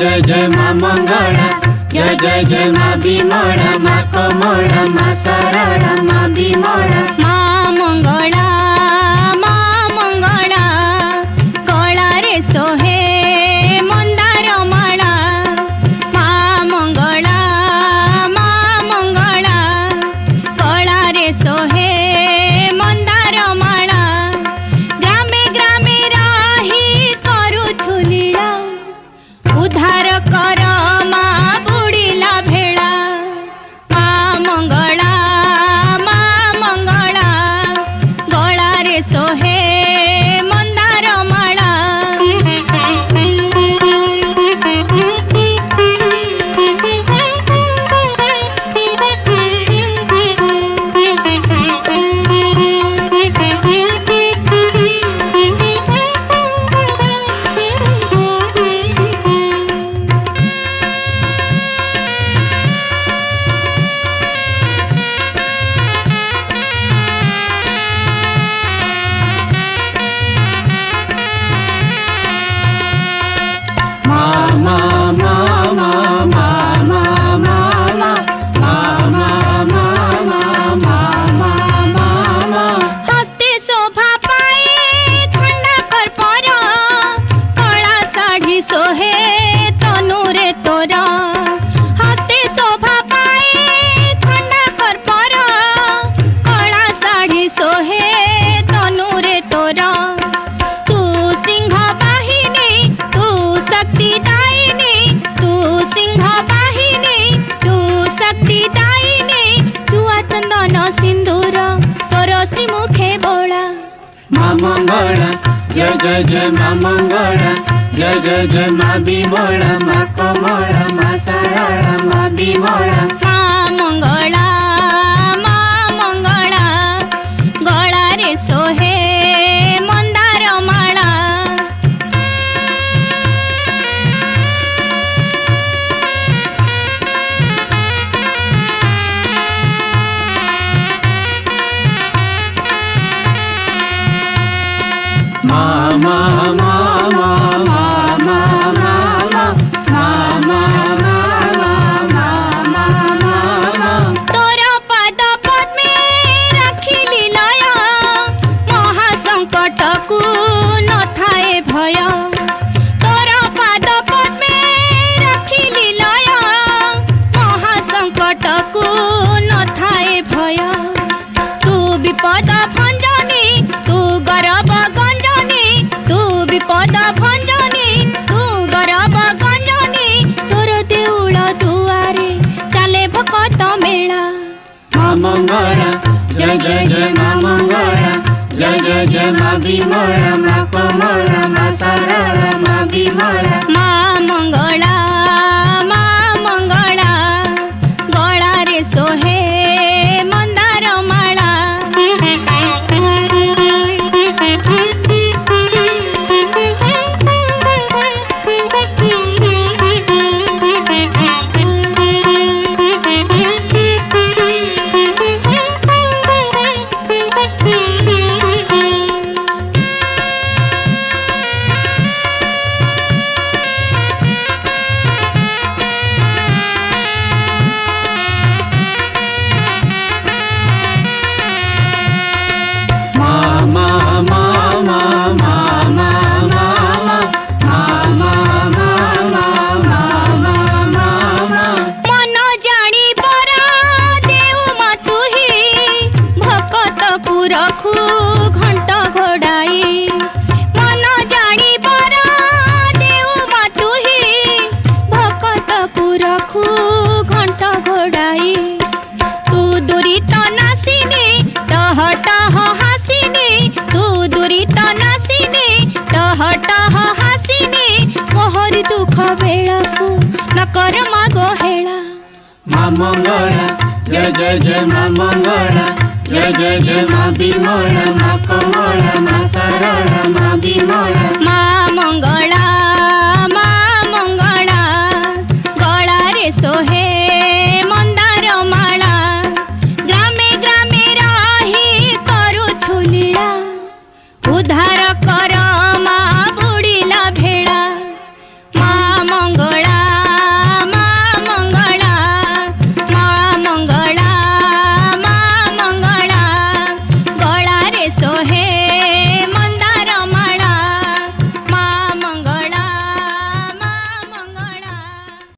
जय जय माँ मंगला, जय जय जय माँ विमला, माँ कोमला, माँ सरला, माँ विमला। माँ मंगला गला रे सोहे मंदार माला। माँ मंगला गला रे सोहे मंदार माला। ग्रामे ग्रामे रही करुछु लीला, उद्धार कर माँ बुड़ीला भेला। माँ मंगला गला रे सोहे मंदार माला। जय जय जय माँ मंगला, जय जय जय माँ विमला, माँ कोमला, माँ सरला, माँ विमला। माँ मंगला गला रे सोहे मंदार माला। तोरा पद पद्मे रखिली लय, महासंकट को न थाए भय। तोरा पद पद्मे रखिली लय, महासंकट को न थाए भय। तू विपद भंजनी, तू गर्व गंजनी, तू विपद भंजनी, तू गर्व गंजनी। तोर देउल दुआरे चले भकत मेला। माँ मंगला, जय जय जय माँ मंगला, जय जय जय माँ विमला, माँ कोमला, माँ सरला, माँ विमला। माँ मंगला गला रे सोहे मंदार माला। दुख बेला को न कर मागो हेला। माँ मंगला, जय जय जय माँ मंगला, जय जय जय माँ विमला, माँ कोमला, माँ सरला, माँ विमला। माँ मंगला गला रे सोहे